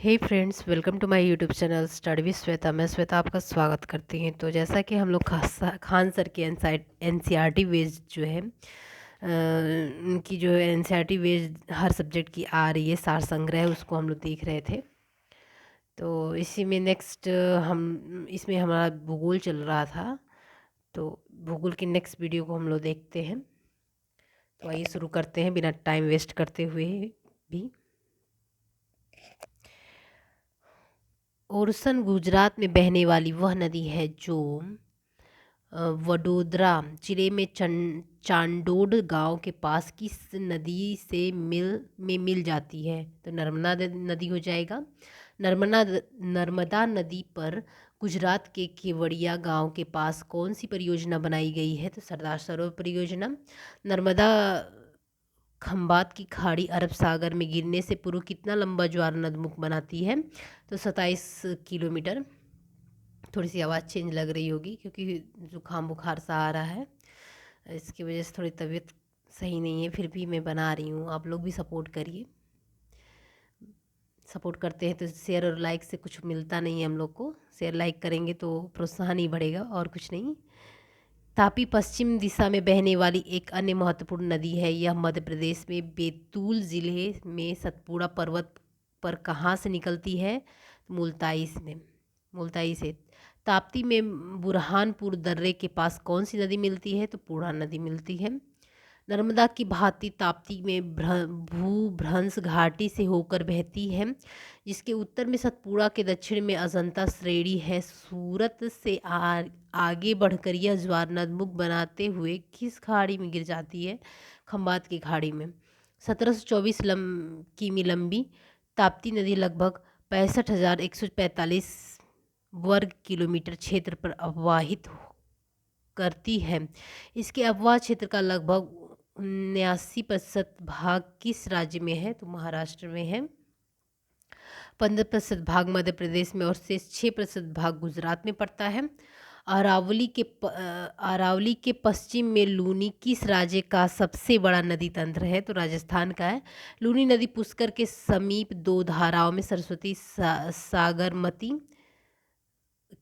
Hey friends, welcome to my YouTube channel study with Shweta. मैं श्वेता आपका स्वागत करती हैं। तो जैसा कि हम लोग खान सर की एनसीईआरटी बेस्ड जो है उनकी जो एनसीईआरटी बेस्ड हर सब्जेक्ट की आ रही है सार संग्रह, उसको हम लोग देख रहे थे। तो इसी में नेक्स्ट हम इसमें हमारा भूगोल चल रहा था, तो भूगोल की नेक्स्ट वीडियो को हम लोग देखते हैं। तो आइए शुरू करते हैं बिना टाइम वेस्ट करते हुए भी। ओरसन गुजरात में बहने वाली वह नदी है जो वडोदरा जिले में चांडोड गांव के पास किस नदी से मिल जाती है। तो नर्मदा नदी हो जाएगा। नर्मदा नदी पर गुजरात के केवड़िया गांव के पास कौन सी परियोजना बनाई गई है। तो सरदार सरोवर परियोजना। नर्मदा खंबात की खाड़ी अरब सागर में गिरने से पूर्व कितना लंबा ज्वार नदमुख बनाती है। तो 27 किलोमीटर। थोड़ी सी आवाज़ चेंज लग रही होगी क्योंकि जुकाम बुखार सा आ रहा है, इसकी वजह से थोड़ी तबीयत सही नहीं है। फिर भी मैं बना रही हूँ, आप लोग भी सपोर्ट करिए। सपोर्ट करते हैं तो शेयर और लाइक से कुछ मिलता नहीं है हम लोग को। शेयर लाइक करेंगे तो प्रोत्साहन ही बढ़ेगा और कुछ नहीं। तापी पश्चिम दिशा में बहने वाली एक अन्य महत्वपूर्ण नदी है। यह मध्य प्रदेश में बैतूल जिले में सतपुड़ा पर्वत पर कहाँ से निकलती है। मुल्ताई से। ताप्ती में बुरहानपुर दर्रे के पास कौन सी नदी मिलती है। तो पूर्णा नदी मिलती है। नर्मदा की भांति ताप्ती में भूभ्रंश घाटी से होकर बहती है, जिसके उत्तर में सतपुड़ा के दक्षिण में अजंता श्रेणी है। सूरत से आगे बढ़कर यह ज्वार नदमुख बनाते हुए किस खाड़ी में गिर जाती है। खंबात की खाड़ी में। 1724 किमी लंबी ताप्ती नदी लगभग 65,145 वर्ग किलोमीटर क्षेत्र पर अववाहित करती है। इसके अववाह क्षेत्र का लगभग 79% भाग किस राज्य में है। तो महाराष्ट्र में है। 15% भाग मध्य प्रदेश में और शेष 6% भाग गुजरात में पड़ता है। अरावली के पश्चिम में लूनी किस राज्य का सबसे बड़ा नदी तंत्र है। तो राजस्थान का है। लूनी नदी पुष्कर के समीप दो धाराओं में सरस्वती सागरमती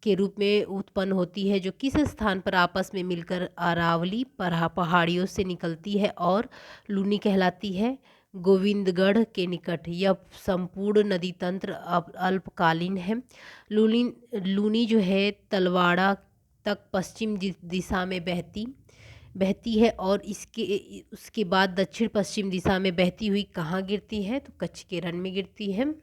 के रूप में उत्पन्न होती है, जो किस स्थान पर आपस में मिलकर अरावली पहाड़ियों से निकलती है और लूनी कहलाती है। गोविंदगढ़ के निकट। यह संपूर्ण नदी तंत्र अल्पकालीन है। लूनी जो है तलवाड़ा तक पश्चिम दिशा में बहती है और उसके बाद दक्षिण पश्चिम दिशा में बहती हुई कहाँ गिरती है। तो कच्छ के रण में गिरती है।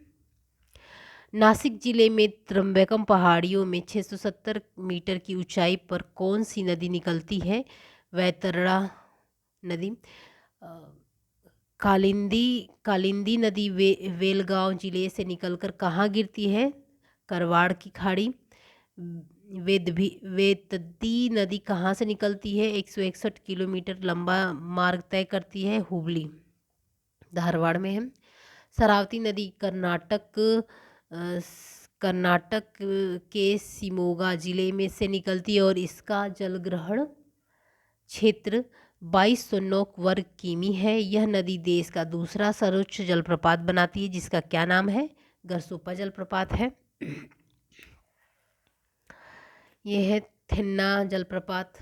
नासिक जिले में त्र्यंबकम पहाड़ियों में 670 मीटर की ऊंचाई पर कौन सी नदी निकलती है। वैतरणा नदी। कालिंदी नदी वेलगांव जिले से निकलकर कहाँ गिरती है। करवाड़ की खाड़ी। वेतदी नदी कहाँ से निकलती है। 161 किलोमीटर लंबा मार्ग तय करती है। हुबली धारवाड़ में है। शरावती नदी कर्नाटक के शिमोगा जिले में से निकलती है और इसका जलग्रहण क्षेत्र 2209 वर्ग किमी है। यह नदी देश का दूसरा सर्वोच्च जलप्रपात बनाती है, जिसका क्या नाम है। गरसोपा जलप्रपात है। यह है थिन्ना जलप्रपात।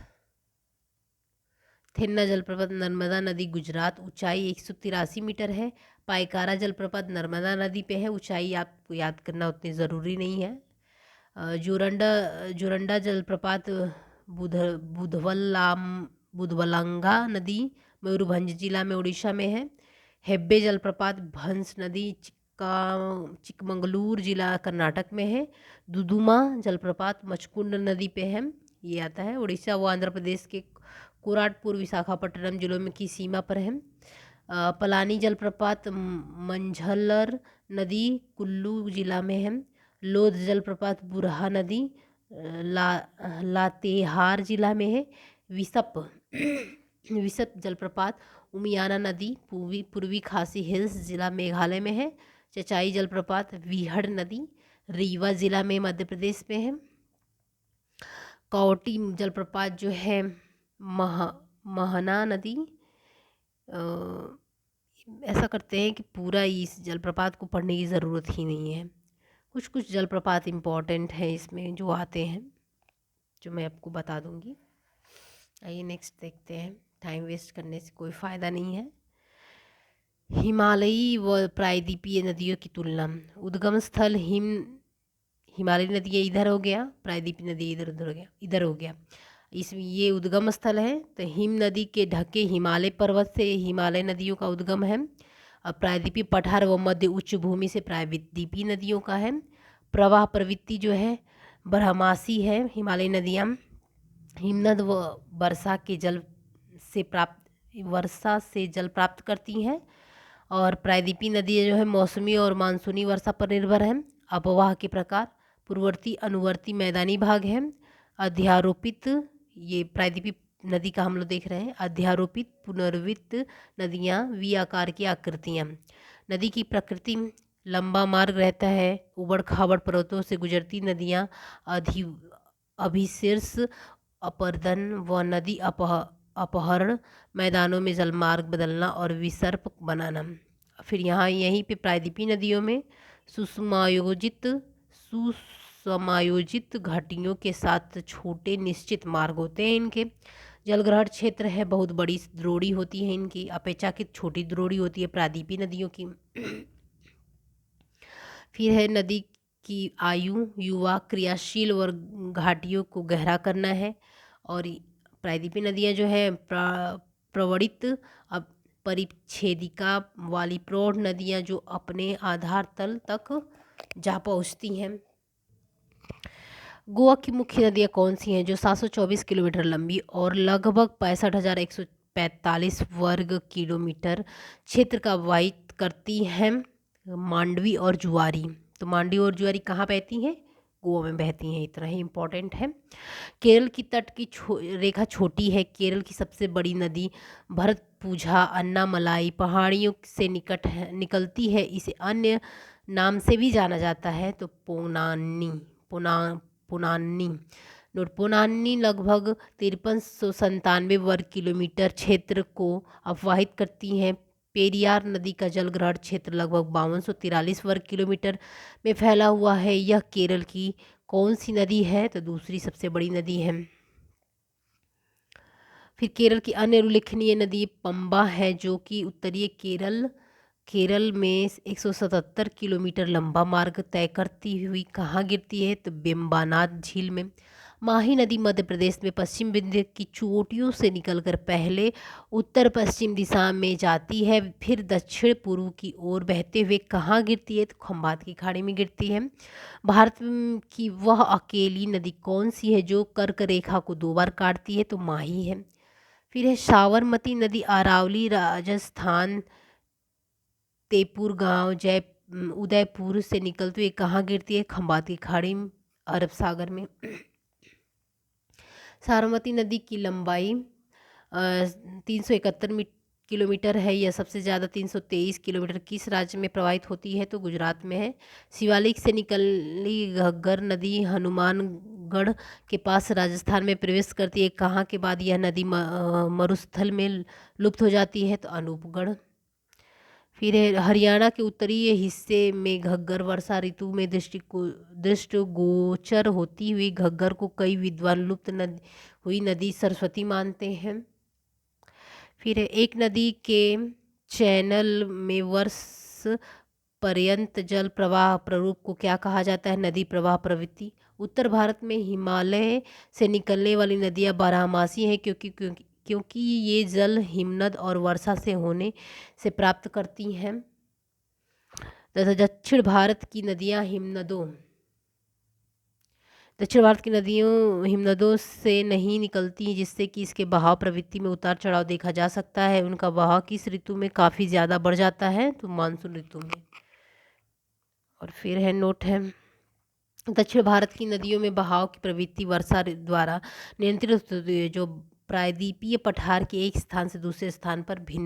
थिन्ना जलप्रपात नर्मदा नदी गुजरात, ऊंचाई 183 मीटर है। पायकारा जलप्रपात नर्मदा नदी पे है, ऊंचाई आपको याद करना उतनी ज़रूरी नहीं है। जोरंडा जलप्रपात बुधवलांगा नदी मयूरभंज जिला में उड़ीसा में है। हेब्बे जलप्रपात भंस नदी चिकमंगलूर जिला कर्नाटक में है। दुदुमा जलप्रपात मचकुंड नदी पे है, ये आता है उड़ीसा व आंध्र प्रदेश के कोराटपुर विशाखापट्टनम जिलों में की सीमा पर है। पलानी जलप्रपात मंझलर नदी कुल्लू जिला में है। लोध जलप्रपात बुरहा नदी लातेहार जिला में है। विसप जलप्रपात उमियाना नदी पूर्वी खासी हिल्स जिला मेघालय में है। चचाई जलप्रपात वीहड़ नदी रीवा जिला में मध्य प्रदेश में है। कौटी जलप्रपात जो है महना नदी। ऐसा करते हैं कि पूरा इस जलप्रपात को पढ़ने की ज़रूरत ही नहीं है। कुछ कुछ जलप्रपात इम्पॉर्टेंट हैं इसमें जो आते हैं, जो मैं आपको बता दूंगी। आइए नेक्स्ट देखते हैं, टाइम वेस्ट करने से कोई फ़ायदा नहीं है। हिमालयी व प्रायद्वीपीय नदियों की तुलना। उद्गम स्थल हिमालयी नदी इधर हो गया, प्रायद्वीपीय नदी इधर हो गया। ये उद्गम स्थल है। तो हिम नदी के ढके हिमालय पर्वत से हिमालय नदियों का उद्गम है। और प्रायद्वीपीय पठार व मध्य उच्च भूमि से प्रायद्वीपीय नदियों का है। प्रवाह प्रवृत्ति जो है बारहमासी है। हिमालय नदियाँ हिमनद व वर्षा से जल प्राप्त करती हैं। और प्रायद्वीपीय नदियाँ जो है मौसमी और मानसूनी वर्षा पर निर्भर है। अपवाह के प्रकार पूर्ववर्ती अनुवर्ती मैदानी भाग है। अध्यारोपित, ये प्रायद्वीपीय नदी का हम लोग देख रहे हैं। अध्यारोपित पुनर्वित नदियाँ वी आकार की आकृतियाँ। नदी की प्रकृति लंबा मार्ग रहता है। उबड़ खाबड़ पर्वतों से गुजरती नदियाँ अभिशीर्ष अपर्दन व नदी अपहरण, मैदानों में जलमार्ग बदलना और विसर्प बनाना। फिर यहीं पे प्रायद्वीपीय नदियों में सुसमायोजित घाटियों के साथ छोटे निश्चित मार्ग होते हैं। इनके जलग्रहण क्षेत्र है, बहुत बड़ी द्रोणी होती है इनकी, अपेक्षाकृत छोटी द्रोणी होती है प्रायद्वीपीय नदियों की। फिर है नदी की आयु, युवा, क्रियाशील और घाटियों को गहरा करना है। और प्रायद्वीपीय नदियाँ जो है प्रवणित अब परिच्छेदिका वाली प्रौढ़ नदियाँ जो अपने आधार तल तक जा पहुँचती हैं। गोवा की मुख्य नदियाँ कौन सी हैं जो 724 किलोमीटर लंबी और लगभग 65,145 वर्ग किलोमीटर क्षेत्र का वाहित करती हैं? मांडवी और जुआरी। तो मांडवी और जुआरी कहाँ बहती हैं? गोवा में बहती हैं। इतना ही इम्पोर्टेंट है। केरल की तट की रेखा छोटी है। केरल की सबसे बड़ी नदी भरतपुझा अन्नामलाई पहाड़ियों से निकलती है। इसे अन्य नाम से भी जाना जाता है, तो पोनानी लगभग 5397 वर्ग किलोमीटर क्षेत्र को अपवाहित करती हैं। पेरियार नदी का जलग्रहण क्षेत्र लगभग 5243 वर्ग किलोमीटर में फैला हुआ है। यह केरल की कौन सी नदी है? तो दूसरी सबसे बड़ी नदी है। फिर केरल की अन्य उल्लेखनीय नदी पंबा है, जो कि उत्तरीय केरल में 177 किलोमीटर लंबा मार्ग तय करती हुई कहाँ गिरती है? तो बेम्बानाथ झील में। माही नदी मध्य प्रदेश में पश्चिम विंध्य की चोटियों से निकलकर पहले उत्तर पश्चिम दिशा में जाती है, फिर दक्षिण पूर्व की ओर बहते हुए कहाँ गिरती है? तो खंबात की खाड़ी में गिरती है। भारत की वह अकेली नदी कौन सी है जो कर्क रेखा को 2 बार काटती है? तो माही है। फिर है साबरमती नदी अरावली राजस्थान तेपुर गांव उदयपुर से निकलती हुई कहाँ गिरती है? खंबात की खाड़ी अरब सागर में। साबरमती नदी की लंबाई 371 किलोमीटर है। यह सबसे ज़्यादा 323 किलोमीटर किस राज्य में प्रवाहित होती है? तो गुजरात में है। शिवालिक से निकली घग्गर नदी हनुमानगढ़ के पास राजस्थान में प्रवेश करती है। कहाँ के बाद यह नदी मरुस्थल में लुप्त हो जाती है? तो अनूपगढ़। फिर है हरियाणा के उत्तरी हिस्से में घग्गर वर्षा ऋतु में दृष्टिगोचर होती हुई घग्गर को कई विद्वान लुप्त हुई नदी सरस्वती मानते हैं। फिर है एक नदी के चैनल में वर्ष पर्यंत जल प्रवाह प्ररूप को क्या कहा जाता है? नदी प्रवाह प्रवृत्ति। उत्तर भारत में हिमालय से निकलने वाली नदियाँ बारहमासी हैं, क्योंकि ये जल हिमनद और वर्षा से होने से प्राप्त करती हैं। तथा दक्षिण भारत की नदियाँ हिमनदों से नहीं निकलती, जिससे कि इसके बहाव प्रवृत्ति में उतार चढ़ाव देखा जा सकता है। उनका बहाव किस ऋतु में काफ़ी ज़्यादा बढ़ जाता है? तो मानसून ऋतु में। और फिर है नोट है, दक्षिण भारत की नदियों में बहाव की प्रवृत्ति वर्षा द्वारा नियंत्रित होती है, जो प्रायद्वीपीय पठार के एक स्थान से दूसरे स्थान पर भिन्न